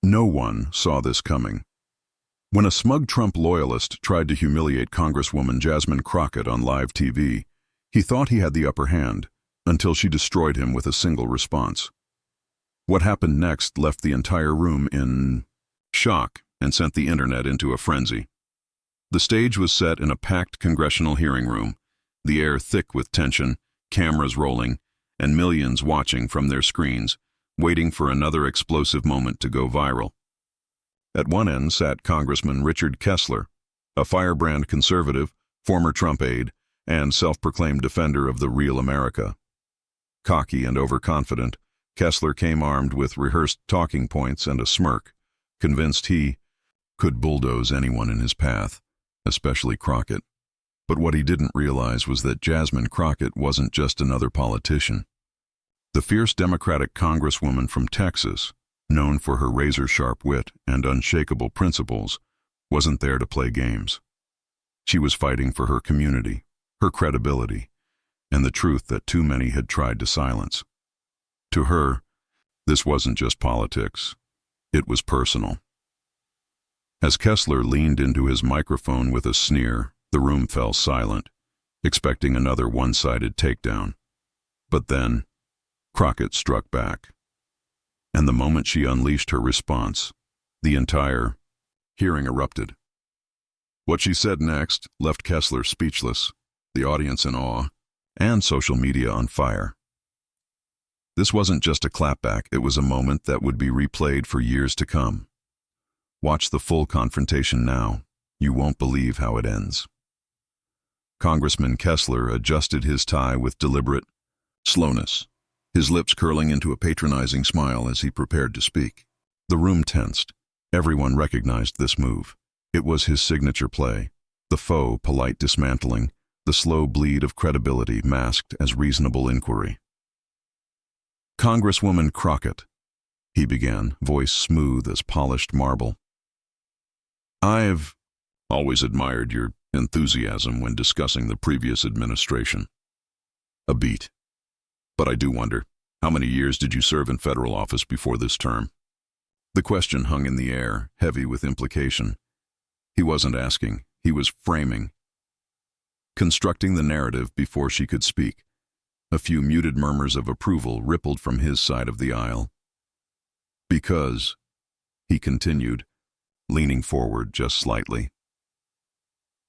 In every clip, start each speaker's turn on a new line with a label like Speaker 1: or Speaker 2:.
Speaker 1: No one saw this coming. When a smug Trump loyalist tried to humiliate Congresswoman Jasmine Crockett on live TV, he thought he had the upper hand, until she destroyed him with a single response. What happened next left the entire room in shock and sent the internet into a frenzy. The stage was set in a packed congressional hearing room, the air thick with tension, cameras rolling, and millions watching from their screens, waiting for another explosive moment to go viral. At one end sat Congressman Richard Kessler, a firebrand conservative, former Trump aide, and self-proclaimed defender of the real America. Cocky and overconfident, Kessler came armed with rehearsed talking points and a smirk, convinced he could bulldoze anyone in his path, especially Crockett. But what he didn't realize was that Jasmine Crockett wasn't just another politician. The fierce Democratic Congresswoman from Texas, known for her razor-sharp wit and unshakable principles, wasn't there to play games. She was fighting for her community, her credibility, and the truth that too many had tried to silence. To her, this wasn't just politics. It was personal. As Kessler leaned into his microphone with a sneer, the room fell silent, expecting another one-sided takedown. But then, Crockett struck back. And the moment she unleashed her response, the entire hearing erupted. What she said next left Kessler speechless, the audience in awe, and social media on fire. This wasn't just a clapback, it was a moment that would be replayed for years to come. Watch the full confrontation now. You won't believe how it ends. Congressman Kessler adjusted his tie with deliberate slowness, his lips curling into a patronizing smile as he prepared to speak. The room tensed. Everyone recognized this move. It was his signature play, the faux, polite dismantling, the slow bleed of credibility masked as reasonable inquiry. "Congresswoman Crockett," he began, voice smooth as polished marble. "I've always admired your enthusiasm when discussing the previous administration. A beat. But I do wonder, how many years did you serve in federal office before this term?" The question hung in the air, heavy with implication. He wasn't asking, he was framing, constructing the narrative before she could speak. A few muted murmurs of approval rippled from his side of the aisle. "Because," he continued, leaning forward just slightly,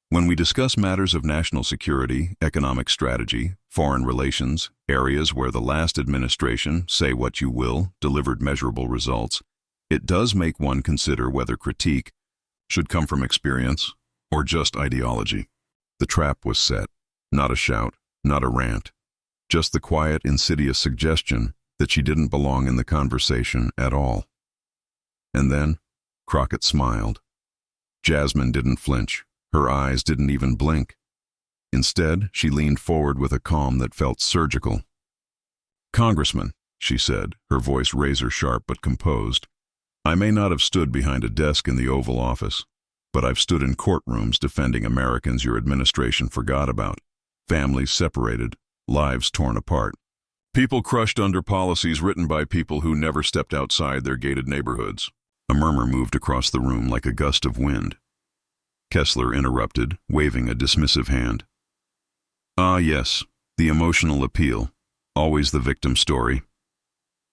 Speaker 1: "when we discuss matters of national security, economic strategy, foreign relations, areas where the last administration, say what you will, delivered measurable results, it does make one consider whether critique should come from experience or just ideology." The trap was set. Not a shout, not a rant, just the quiet, insidious suggestion that she didn't belong in the conversation at all. And then Crockett smiled. Jasmine didn't flinch. Her eyes didn't even blink. Instead, she leaned forward with a calm that felt surgical. "Congressman," she said, her voice razor-sharp but composed, "I may not have stood behind a desk in the Oval Office, but I've stood in courtrooms defending Americans your administration forgot about, families separated, lives torn apart, people crushed under policies written by people who never stepped outside their gated neighborhoods." A murmur moved across the room like a gust of wind. Kessler interrupted, waving a dismissive hand. "Ah, yes, the emotional appeal, always the victim story."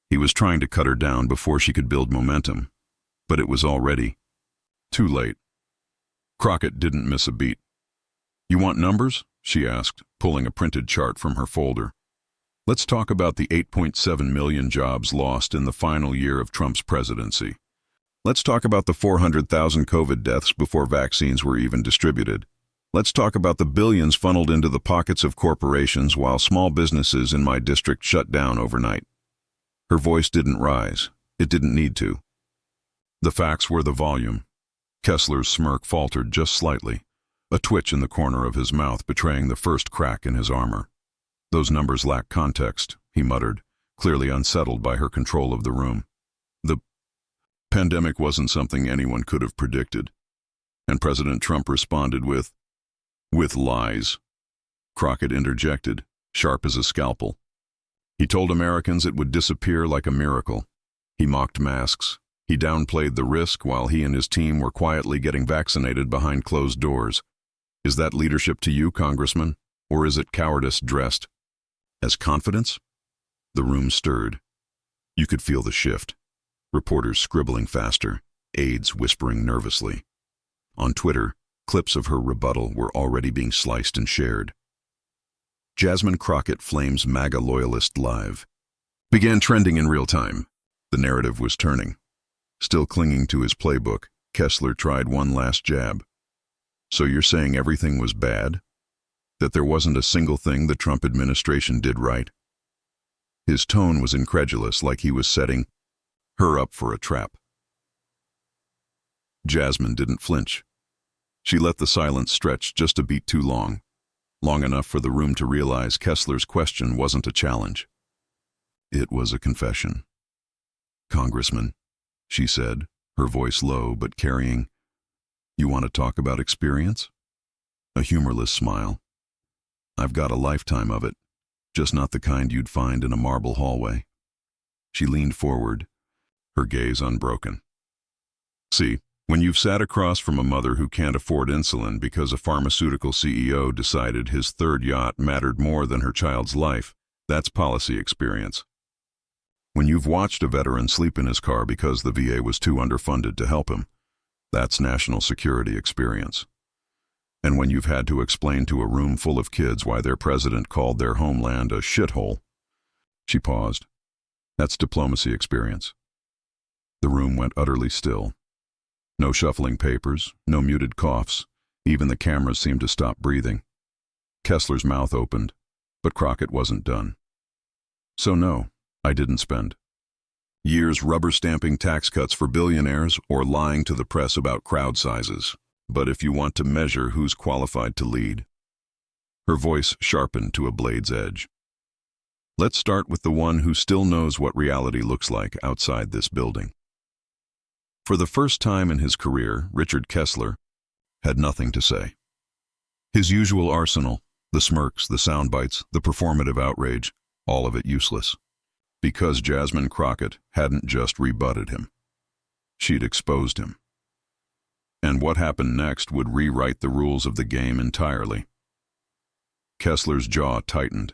Speaker 1: He was trying to cut her down before she could build momentum, but it was already too late. Crockett didn't miss a beat. "You want numbers?" she asked, pulling a printed chart from her folder. "Let's talk about the 8.7 million jobs lost in the final year of Trump's presidency. Let's talk about the 400,000 COVID deaths before vaccines were even distributed. Let's talk about the billions funneled into the pockets of corporations while small businesses in my district shut down overnight." Her voice didn't rise. It didn't need to. The facts were the volume. Kessler's smirk faltered just slightly, a twitch in the corner of his mouth betraying the first crack in his armor. "Those numbers lack context," he muttered, clearly unsettled by her control of the room. "The pandemic wasn't something anyone could have predicted. And President Trump responded with lies." Crockett interjected, sharp as a scalpel. "He told Americans it would disappear like a miracle. He mocked masks. He downplayed the risk while he and his team were quietly getting vaccinated behind closed doors. Is that leadership to you, Congressman? Or is it cowardice dressed as confidence? The room stirred. You could feel the shift. Reporters scribbling faster, aides whispering nervously. On Twitter, clips of her rebuttal were already being sliced and shared. Jasmine Crockett flames MAGA loyalist live began trending in real time. The narrative was turning. Still clinging to his playbook, Kessler tried one last jab. So you're saying everything was bad? That there wasn't a single thing the Trump administration did right? His tone was incredulous, like he was setting her up for a trap. Jasmine didn't flinch. She let the silence stretch just a beat too long enough for the room to realize Kessler's question wasn't a challenge. It was a confession. Congressman, she said, her voice low but carrying, you want to talk about experience? A humorless smile. I've got a lifetime of it, just not the kind you'd find in a marble hallway. She leaned forward, her gaze unbroken. See, when you've sat across from a mother who can't afford insulin because a pharmaceutical CEO decided his third yacht mattered more than her child's life, that's policy experience. When you've watched a veteran sleep in his car because the VA was too underfunded to help him, that's national security experience. And when you've had to explain to a room full of kids why their president called their homeland a shithole, she paused. That's diplomacy experience. The room went utterly still. No shuffling papers, no muted coughs. Even the cameras seemed to stop breathing. Kessler's mouth opened, but Crockett wasn't done. So no, I didn't spend years rubber-stamping tax cuts for billionaires or lying to the press about crowd sizes. But if you want to measure who's qualified to lead, her voice sharpened to a blade's edge. Let's start with the one who still knows what reality looks like outside this building. For the first time in his career, Richard Kessler had nothing to say. His usual arsenal, the smirks, the sound bites, the performative outrage, all of it useless. Because Jasmine Crockett hadn't just rebutted him. She'd exposed him. And what happened next would rewrite the rules of the game entirely. Kessler's jaw tightened,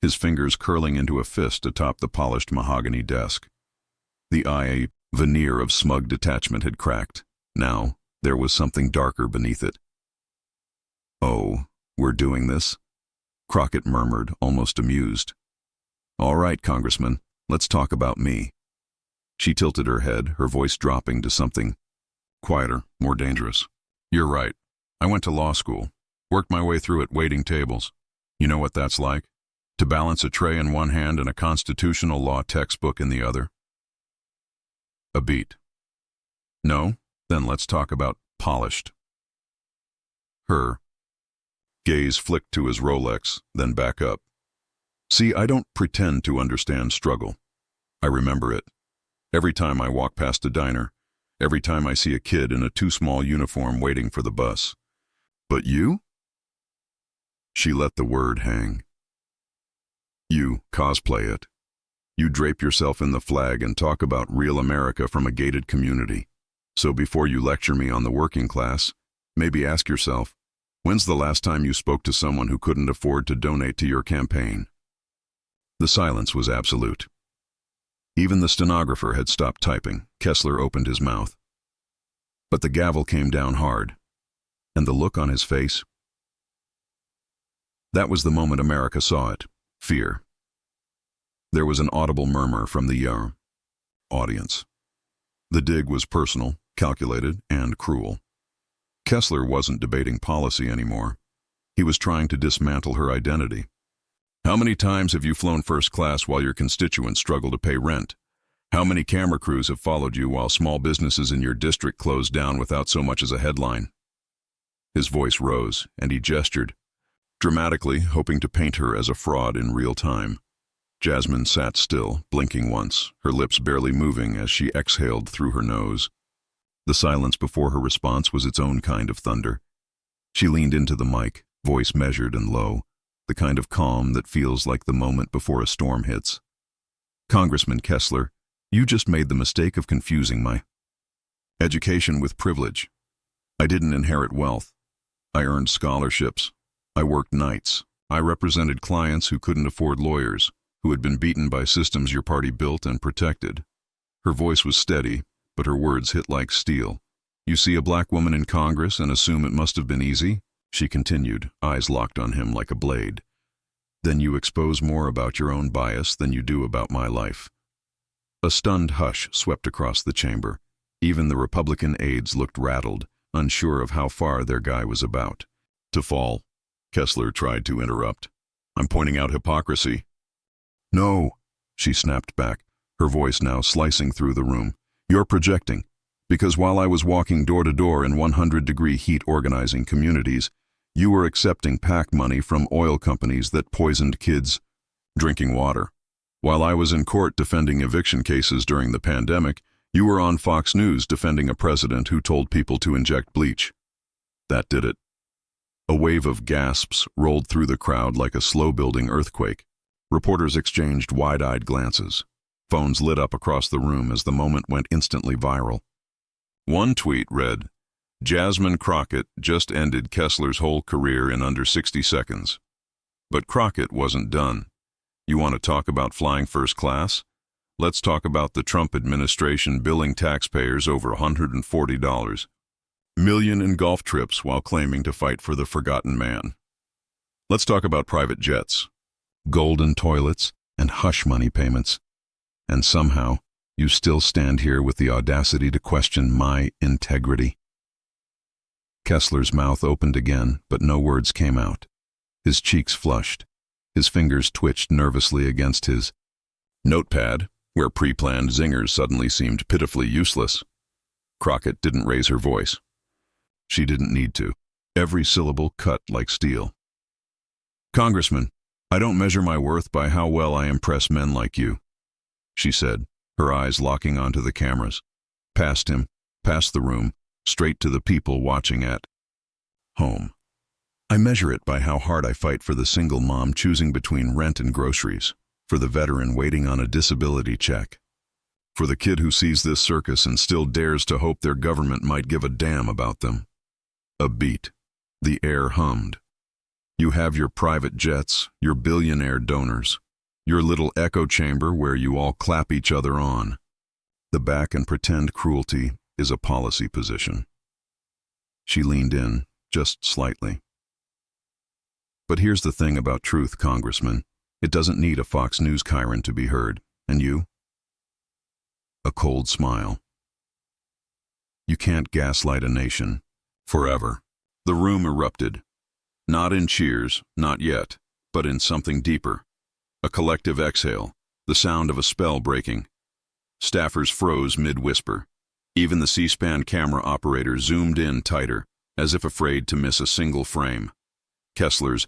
Speaker 1: his fingers curling into a fist atop the polished mahogany desk. The eye veneer of smug detachment had cracked. Now, there was something darker beneath it. Oh, we're doing this? Crockett murmured, almost amused. All right, Congressman, let's talk about me. She tilted her head, her voice dropping to something quieter, more dangerous. You're right. I went to law school, worked my way through it waiting tables. You know what that's like? To balance a tray in one hand and a constitutional law textbook in the other? A beat. No? Then let's talk about polished. Her gaze flicked to his Rolex, then back up. See, I don't pretend to understand struggle. I remember it. Every time I walk past a diner, every time I see a kid in a too small uniform waiting for the bus. But you? She let the word hang. You cosplay it. You drape yourself in the flag and talk about real America from a gated community. So before you lecture me on the working class, maybe ask yourself, when's the last time you spoke to someone who couldn't afford to donate to your campaign? The silence was absolute. Even the stenographer had stopped typing. Kessler opened his mouth. But the gavel came down hard. And the look on his face? That was the moment America saw it. Fear. There was an audible murmur from the audience. The dig was personal, calculated, and cruel. Kessler wasn't debating policy anymore. He was trying to dismantle her identity. How many times have you flown first class while your constituents struggle to pay rent? How many camera crews have followed you while small businesses in your district closed down without so much as a headline? His voice rose, and he gestured, dramatically hoping to paint her as a fraud in real time. Jasmine sat still, blinking once, her lips barely moving as she exhaled through her nose. The silence before her response was its own kind of thunder. She leaned into the mic, voice measured and low, the kind of calm that feels like the moment before a storm hits. Congressman Kessler, you just made the mistake of confusing my Education with privilege. I didn't inherit wealth. I earned scholarships. I worked nights. I represented clients who couldn't afford lawyers, who had been beaten by systems your party built and protected. Her voice was steady, but her words hit like steel. You see a black woman in Congress and assume it must have been easy? She continued, eyes locked on him like a blade. Then you expose more about your own bias than you do about my life. A stunned hush swept across the chamber. Even the Republican aides looked rattled, unsure of how far their guy was about to fall. Kessler tried to interrupt. I'm pointing out hypocrisy. No, she snapped back, her voice now slicing through the room. You're projecting. Because while I was walking door to door in 100-degree heat organizing communities, you were accepting PAC money from oil companies that poisoned kids drinking water. While I was in court defending eviction cases during the pandemic, you were on Fox News defending a president who told people to inject bleach. That did it. A wave of gasps rolled through the crowd like a slow-building earthquake. Reporters exchanged wide-eyed glances. Phones lit up across the room as the moment went instantly viral. One tweet read, Jasmine Crockett just ended Kessler's whole career in under 60 seconds. But Crockett wasn't done. You want to talk about flying first class? Let's talk about the Trump administration billing taxpayers over $140 million in golf trips while claiming to fight for the forgotten man. Let's talk about private jets, golden toilets, and hush money payments. And somehow, you still stand here with the audacity to question my integrity. Kessler's mouth opened again, but no words came out. His cheeks flushed. His fingers twitched nervously against his notepad, where pre-planned zingers suddenly seemed pitifully useless. Crockett didn't raise her voice. She didn't need to. Every syllable cut like steel. Congressman, I don't measure my worth by how well I impress men like you, she said, her eyes locking onto the cameras. Past him, past the room, straight to the people watching at home. I measure it by how hard I fight for the single mom choosing between rent and groceries, for the veteran waiting on a disability check, for the kid who sees this circus and still dares to hope their government might give a damn about them. A beat. The air hummed. You have your private jets, your billionaire donors, your little echo chamber where you all clap each other on. The back and pretend cruelty is a policy position. She leaned in, just slightly. But here's the thing about truth, Congressman. It doesn't need a Fox News Chiron to be heard. And you? A cold smile. You can't gaslight a nation. Forever. The room erupted. Not in cheers, not yet, but in something deeper. A collective exhale, the sound of a spell breaking. Staffers froze mid-whisper. Even the C-SPAN camera operator zoomed in tighter, as if afraid to miss a single frame. Kessler's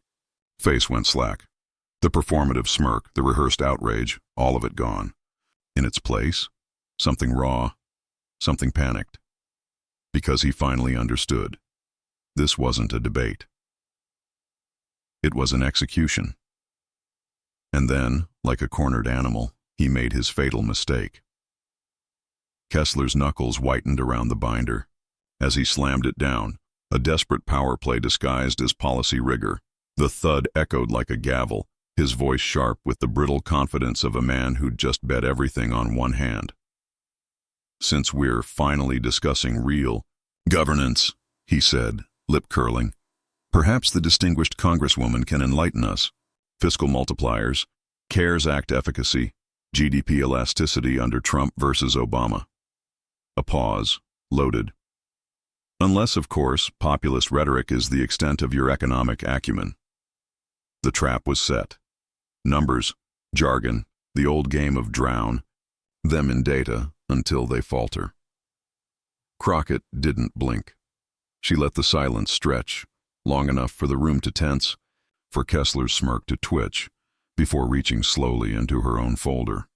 Speaker 1: face went slack. The performative smirk, the rehearsed outrage, all of it gone. In its place, something raw, something panicked. Because he finally understood. This wasn't a debate. It was an execution. And then, like a cornered animal, he made his fatal mistake. Kessler's knuckles whitened around the binder. As he slammed it down, a desperate power play disguised as policy rigor. The thud echoed like a gavel, his voice sharp with the brittle confidence of a man who'd just bet everything on one hand. Since we're finally discussing real governance, he said, lip curling, perhaps the distinguished Congresswoman can enlighten us. Fiscal multipliers, CARES Act efficacy, GDP elasticity under Trump versus Obama. A pause, loaded. Unless, of course, populist rhetoric is the extent of your economic acumen. The trap was set. Numbers, jargon, the old game of drown them in data until they falter. Crockett didn't blink. She let the silence stretch, long enough for the room to tense, for Kessler's smirk to twitch, before reaching slowly into her own folder.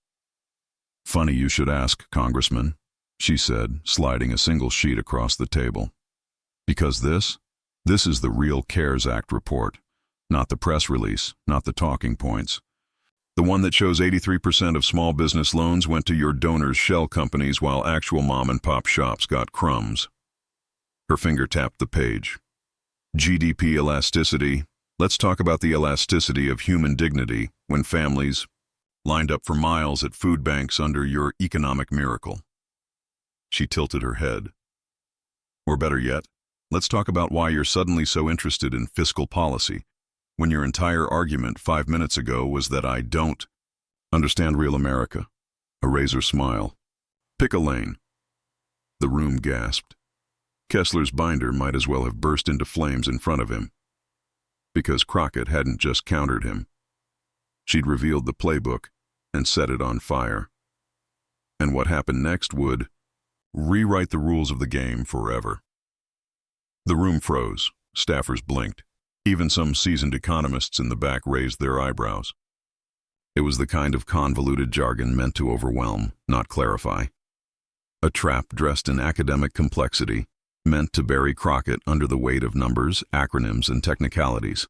Speaker 1: Funny you should ask, Congressman, she said, sliding a single sheet across the table. Because this is the real CARES Act report, not the press release, not the talking points. The one that shows 83% of small business loans went to your donors' shell companies while actual mom-and-pop shops got crumbs. Her finger tapped the page. GDP elasticity. Let's talk about the elasticity of human dignity when families lined up for miles at food banks under your economic miracle. She tilted her head. Or better yet, let's talk about why you're suddenly so interested in fiscal policy when your entire argument 5 minutes ago was that I don't understand real America. A razor smile. Pick a lane. The room gasped. Kessler's binder might as well have burst into flames in front of him. Because Crockett hadn't just countered him. She'd revealed the playbook and set it on fire. And what happened next would rewrite the rules of the game forever. The room froze. Staffers blinked. Even some seasoned economists in the back raised their eyebrows. It was the kind of convoluted jargon meant to overwhelm, not clarify. A trap dressed in academic complexity, meant to bury Crockett under the weight of numbers, acronyms, and technicalities.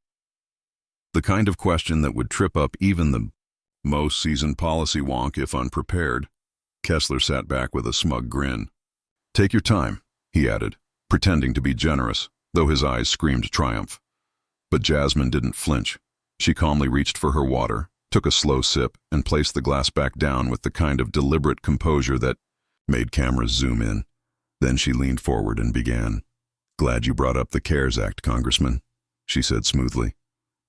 Speaker 1: The kind of question that would trip up even the most seasoned policy wonk if unprepared. Kessler sat back with a smug grin. Take your time, he added, pretending to be generous, though his eyes screamed triumph. But Jasmine didn't flinch. She calmly reached for her water, took a slow sip, and placed the glass back down with the kind of deliberate composure that made cameras zoom in. Then she leaned forward and began. Glad you brought up the CARES Act, Congressman, she said smoothly,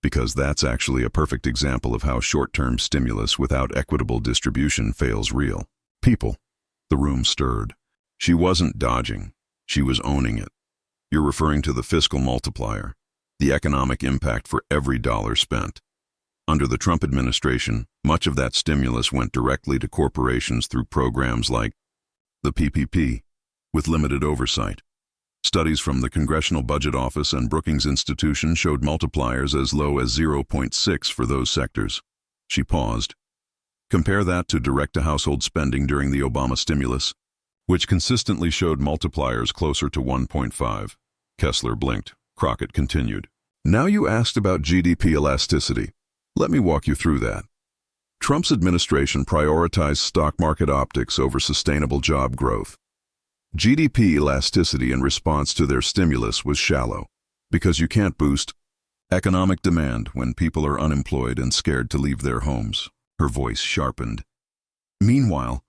Speaker 1: because that's actually a perfect example of how short-term stimulus without equitable distribution fails real people. The room stirred. She wasn't dodging. She was owning it. You're referring to the fiscal multiplier, the economic impact for every dollar spent. Under the Trump administration, much of that stimulus went directly to corporations through programs like the PPP, with limited oversight. Studies from the Congressional Budget Office and Brookings Institution showed multipliers as low as 0.6 for those sectors. She paused. Compare that to direct-to-household spending during the Obama stimulus, which consistently showed multipliers closer to 1.5. Kessler blinked. Crockett continued. Now you asked about GDP elasticity. Let me walk you through that. Trump's administration prioritized stock market optics over sustainable job growth. GDP elasticity in response to their stimulus was shallow, because you can't boost economic demand when people are unemployed and scared to leave their homes. Her voice sharpened. Meanwhile,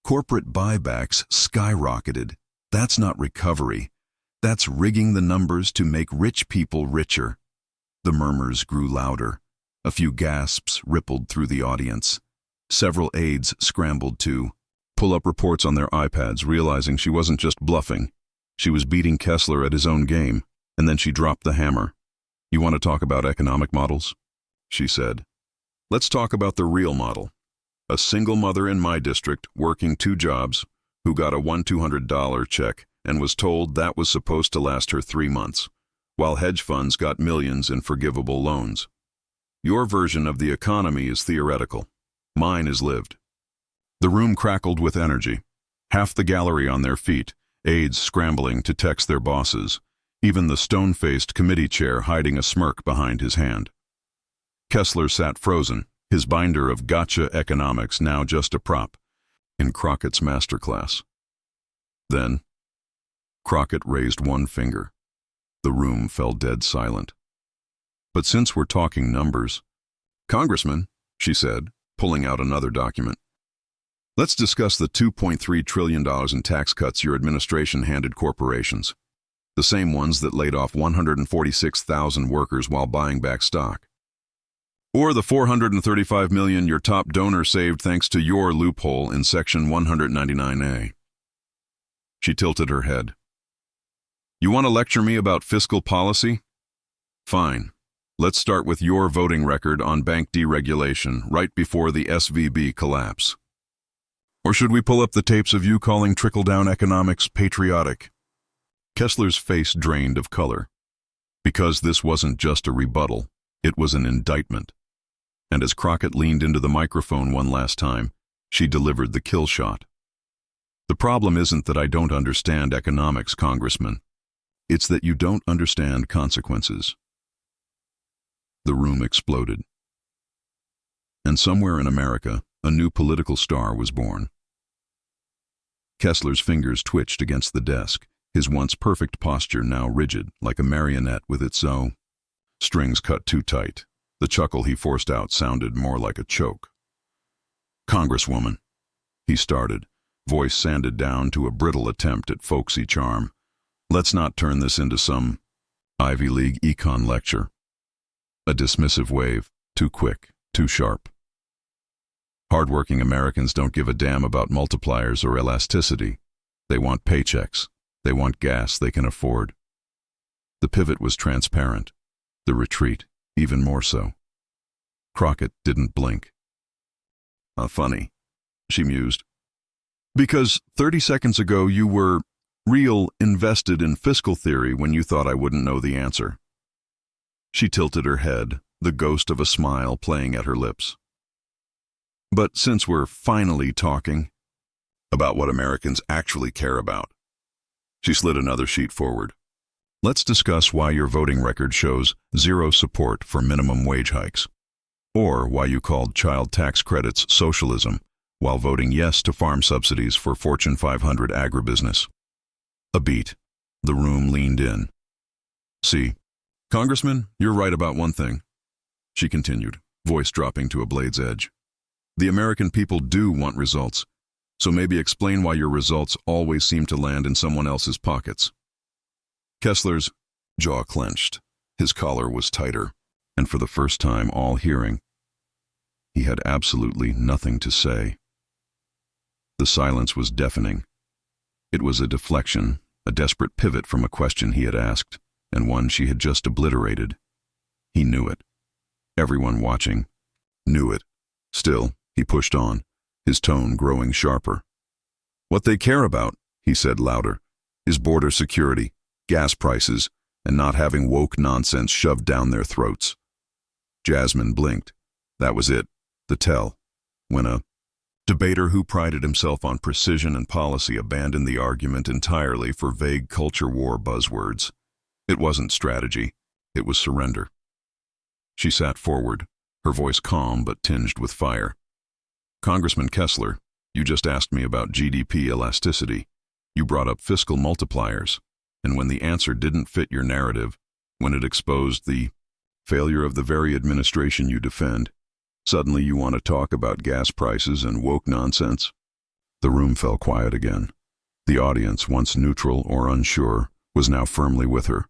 Speaker 1: corporate buybacks skyrocketed. That's not recovery. That's rigging the numbers to make rich people richer. The murmurs grew louder. A few gasps rippled through the audience. Several aides scrambled to pull up reports on their iPads, realizing she wasn't just bluffing. She was beating Kessler at his own game, and then she dropped the hammer. You want to talk about economic models? She said. Let's talk about the real model. A single mother in my district, working 2 jobs, who got a $1,200 check and was told that was supposed to last her 3 months, while hedge funds got millions in forgivable loans. Your version of the economy is theoretical. Mine is lived. The room crackled with energy. Half the gallery on their feet, aides scrambling to text their bosses, even the stone-faced committee chair hiding a smirk behind his hand. Kessler sat frozen, his binder of gotcha economics now just a prop, in Crockett's masterclass. Then, Crockett raised one finger. The room fell dead silent. But since we're talking numbers, Congressman, she said, pulling out another document, let's discuss the $2.3 trillion in tax cuts your administration handed corporations, the same ones that laid off 146,000 workers while buying back stock. Or the $435 million your top donor saved thanks to your loophole in Section 199A. She tilted her head. You want to lecture me about fiscal policy? Fine. Let's start with your voting record on bank deregulation right before the SVB collapse. Or should we pull up the tapes of you calling trickle-down economics patriotic? Kessler's face drained of color. Because this wasn't just a rebuttal, it was an indictment. And as Crockett leaned into the microphone one last time, she delivered the kill shot. The problem isn't that I don't understand economics, Congressman. It's that you don't understand consequences. The room exploded. And And somewhere in America, a new political star was born. Kessler's fingers twitched against the desk, his once perfect posture now rigid, like a marionette with its strings cut too tight. The chuckle he forced out sounded more like a choke. "Congresswoman," he started, voice sanded down to a brittle attempt at folksy charm. "Let's not turn this into some Ivy League econ lecture." A dismissive wave, too quick, too sharp. Hardworking Americans don't give a damn about multipliers or elasticity. They want paychecks. They want gas they can afford. The pivot was transparent. The retreat, even more so. Crockett didn't blink. Funny," she mused. "Because 30 seconds ago you were real invested in fiscal theory when you thought I wouldn't know the answer." She tilted her head, the ghost of a smile playing at her lips. "But since we're finally talking about what Americans actually care about," she slid another sheet forward, "let's discuss why your voting record shows zero support for minimum wage hikes, or why you called child tax credits socialism while voting yes to farm subsidies for Fortune 500 agribusiness." A beat. The room leaned in. "See, Congressman, you're right about one thing," she continued, voice dropping to a blade's edge. "The American people do want results, so maybe explain why your results always seem to land in someone else's pockets." Kessler's jaw clenched. His collar was tighter, and for the first time all hearing, he had absolutely nothing to say. The silence was deafening. It was a deflection, a desperate pivot from a question he had asked, and one she had just obliterated. He knew it. Everyone watching knew it. Still, he pushed on, his tone growing sharper. "What they care about," he said louder, "is border security, gas prices, and not having woke nonsense shoved down their throats." Jasmine blinked. That was it, the tell. When a debater who prided himself on precision and policy abandoned the argument entirely for vague culture war buzzwords. It wasn't strategy, it was surrender. She sat forward, her voice calm but tinged with fire. "Congressman Kessler, you just asked me about GDP elasticity. You brought up fiscal multipliers, and when the answer didn't fit your narrative, when it exposed the failure of the very administration you defend, suddenly you want to talk about gas prices and woke nonsense?" The room fell quiet again. The audience, once neutral or unsure, was now firmly with her.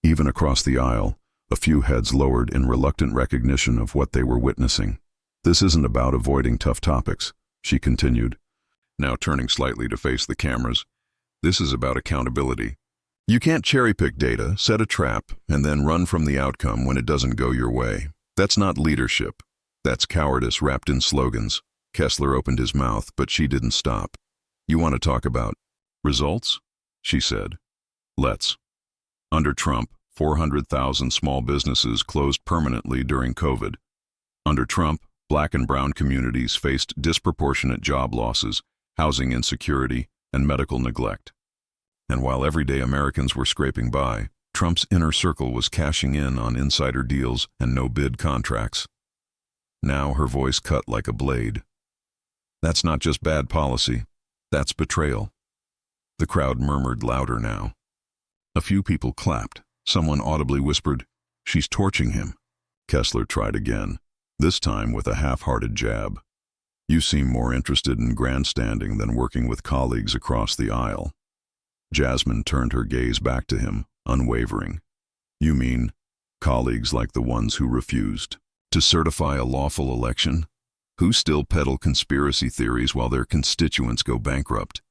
Speaker 1: Even across the aisle, a few heads lowered in reluctant recognition of what they were witnessing. "This isn't about avoiding tough topics," she continued, now turning slightly to face the cameras. "This is about accountability. You can't cherry-pick data, set a trap, and then run from the outcome when it doesn't go your way. That's not leadership. That's cowardice wrapped in slogans." Kessler opened his mouth, but she didn't stop. "You want to talk about results?" she said. "Let's." Under Trump, 400,000 small businesses closed permanently during COVID. Under Trump, Black and brown communities faced disproportionate job losses, housing insecurity, and medical neglect. And while everyday Americans were scraping by, Trump's inner circle was cashing in on insider deals and no-bid contracts. Now her voice cut like a blade. "That's not just bad policy. That's betrayal." The crowd murmured louder now. A few people clapped. Someone audibly whispered, "She's torching him." Kessler tried again, this time with a half-hearted jab. "You seem more interested in grandstanding than working with colleagues across the aisle." Jasmine turned her gaze back to him, unwavering. "You mean colleagues like the ones who refused to certify a lawful election? Who still peddle conspiracy theories while their constituents go bankrupt?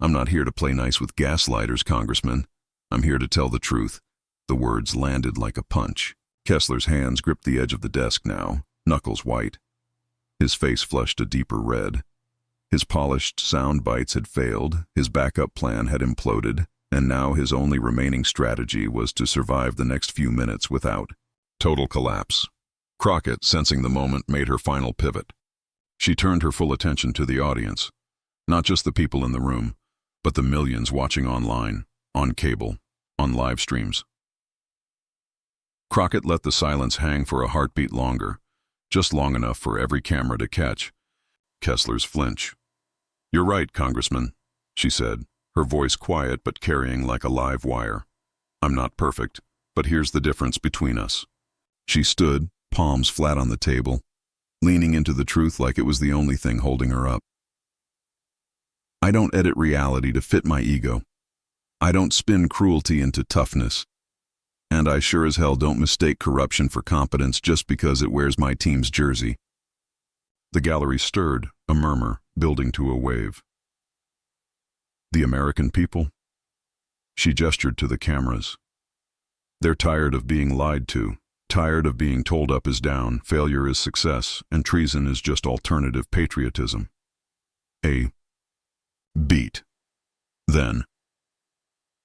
Speaker 1: I'm not here to play nice with gaslighters, Congressman. I'm here to tell the truth." The words landed like a punch. Kessler's hands gripped the edge of the desk now, knuckles white. His face flushed a deeper red. His polished sound bites had failed, his backup plan had imploded, and now his only remaining strategy was to survive the next few minutes without total collapse. Crockett, sensing the moment, made her final pivot. She turned her full attention to the audience, not just the people in the room, but the millions watching online, on cable, on live streams. Crockett let the silence hang for a heartbeat longer, just long enough for every camera to catch Kessler's flinch. "You're right, Congressman," she said, her voice quiet but carrying like a live wire. "I'm not perfect, but here's the difference between us." She stood, palms flat on the table, leaning into the truth like it was the only thing holding her up. "I don't edit reality to fit my ego. I don't spin cruelty into toughness. And I sure as hell don't mistake corruption for competence just because it wears my team's jersey." The gallery stirred, a murmur, building to a wave. "The American people?" She gestured to the cameras. "They're tired of being lied to, tired of being told up is down, failure is success, and treason is just alternative patriotism." A beat. Then,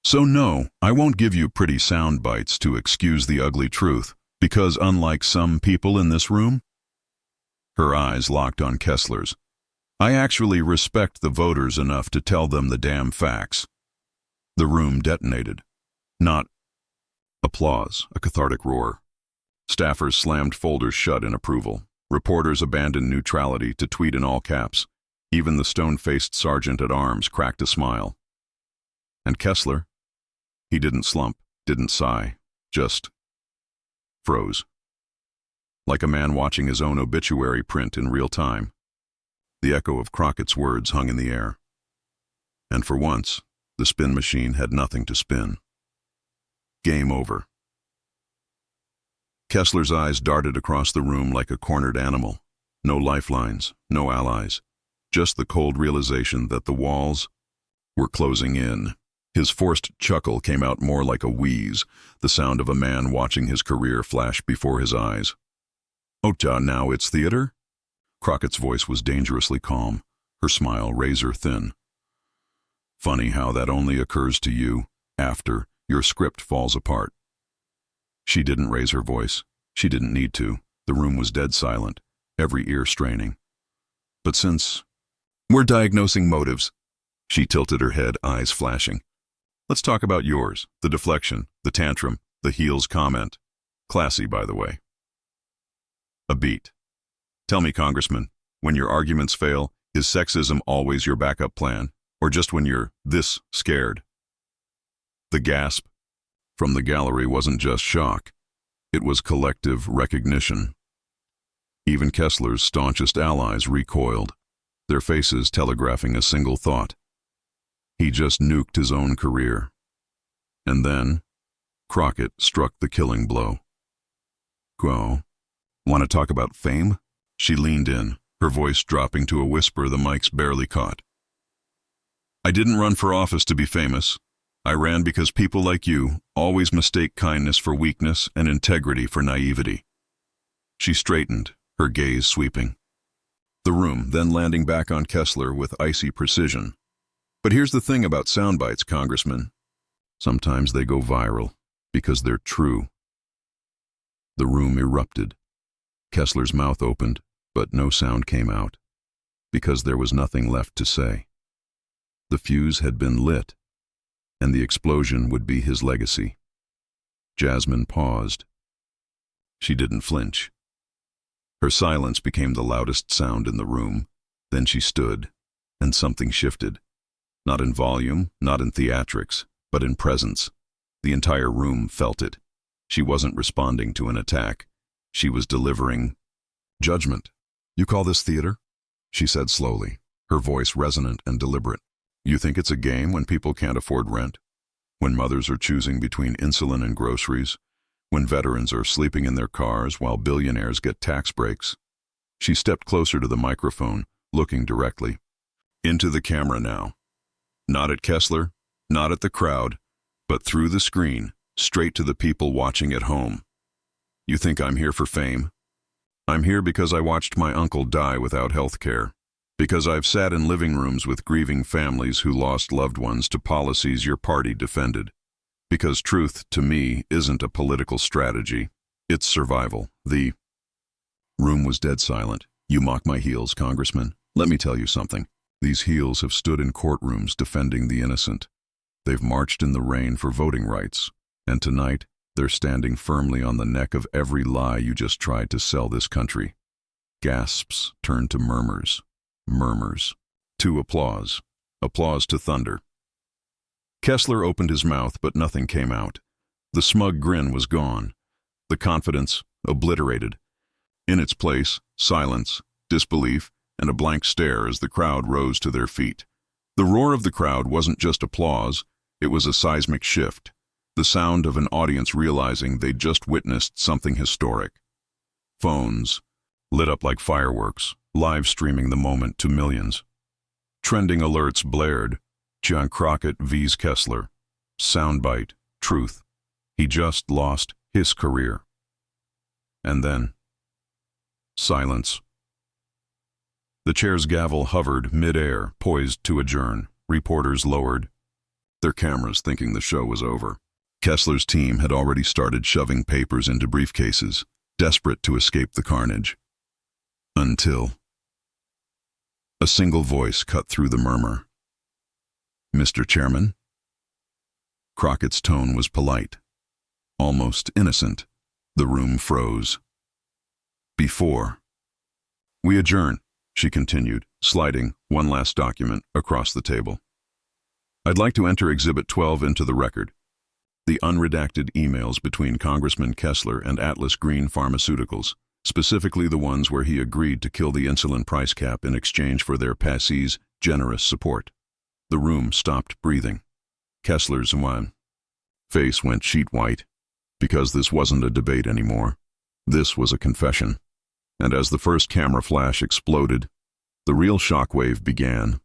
Speaker 1: "So no, I won't give you pretty sound bites to excuse the ugly truth, because unlike some people in this room," her eyes locked on Kessler's, "I actually respect the voters enough to tell them the damn facts." The room detonated. Not applause, a cathartic roar. Staffers slammed folders shut in approval. Reporters abandoned neutrality to tweet in all caps. Even the stone-faced sergeant-at-arms cracked a smile. And Kessler? He didn't slump, didn't sigh, just froze. Like a man watching his own obituary print in real time. The echo of Crockett's words hung in the air. And for once, the spin machine had nothing to spin. Game over. Kessler's eyes darted across the room like a cornered animal. No lifelines, no allies. Just the cold realization that the walls were closing in. His forced chuckle came out more like a wheeze, the sound of a man watching his career flash before his eyes. "Ota, now it's theater?" Crockett's voice was dangerously calm, her smile razor thin. "Funny how that only occurs to you after your script falls apart." She didn't raise her voice. She didn't need to. The room was dead silent, every ear straining. "But since we're diagnosing motives," she tilted her head, eyes flashing, "let's talk about yours, the deflection, the tantrum, the heels comment. Classy, by the way." A beat. "Tell me, Congressman, when your arguments fail, is sexism always your backup plan, or just when you're this scared?" The gasp from the gallery wasn't just shock. It was collective recognition. Even Kessler's staunchest allies recoiled, their faces telegraphing a single thought. He just nuked his own career. And then, Crockett struck the killing blow. "Go. Want to talk about fame?" She leaned in, her voice dropping to a whisper the mics barely caught. "I didn't run for office to be famous. I ran because people like you always mistake kindness for weakness and integrity for naivety." She straightened, her gaze sweeping the room, then landing back on Kessler with icy precision. "But here's the thing about sound bites, Congressman. Sometimes they go viral because they're true." The room erupted. Kessler's mouth opened, but no sound came out, because there was nothing left to say. The fuse had been lit, and the explosion would be his legacy. Jasmine paused. She didn't flinch. Her silence became the loudest sound in the room. Then she stood, and something shifted. Not in volume, not in theatrics, but in presence. The entire room felt it. She wasn't responding to an attack. She was delivering judgment. "You call this theater?" she said slowly, her voice resonant and deliberate. "You think it's a game when people can't afford rent? When mothers are choosing between insulin and groceries? When veterans are sleeping in their cars while billionaires get tax breaks?" She stepped closer to the microphone, looking directly into the camera now. Not at Kessler, not at the crowd, but through the screen, straight to the people watching at home. "You think I'm here for fame? I'm here because I watched my uncle die without health care. Because I've sat in living rooms with grieving families who lost loved ones to policies your party defended. Because truth, to me, isn't a political strategy. It's survival." The room was dead silent. "You mock my heels, Congressman. Let me tell you something. These heels have stood in courtrooms defending the innocent. They've marched in the rain for voting rights. And tonight, they're standing firmly on the neck of every lie you just tried to sell this country. gasps turned to murmurs, murmurs, to applause, applause to thunder. Kessler opened his mouth, but nothing came out. The smug grin was gone, the confidence obliterated. In its place, silence, disbelief, and a blank stare as the crowd rose to their feet. The roar of the crowd wasn't just applause, it was a seismic shift, the sound of an audience realizing they'd just witnessed something historic. Phones lit up like fireworks, live streaming the moment to millions. Trending alerts blared. Jasmine Crockett vs. Kessler. Soundbite. Truth. He just lost his career. And then, silence. The chair's gavel hovered mid-air, poised to adjourn. Reporters lowered their cameras, thinking the show was over. Kessler's team had already started shoving papers into briefcases, desperate to escape the carnage. Until a single voice cut through the murmur. "Mr. Chairman?" Crockett's tone was polite, almost innocent. The room froze. "Before we adjourn," she continued, sliding one last document across the table, "I'd like to enter Exhibit 12 into the record. The unredacted emails between Congressman Kessler and Atlas Green Pharmaceuticals, specifically the ones where he agreed to kill the insulin price cap in exchange for their passee's generous support." The room stopped breathing. Kessler's face went sheet white, because this wasn't a debate anymore. This was a confession. And as the first camera flash exploded, the real shockwave began.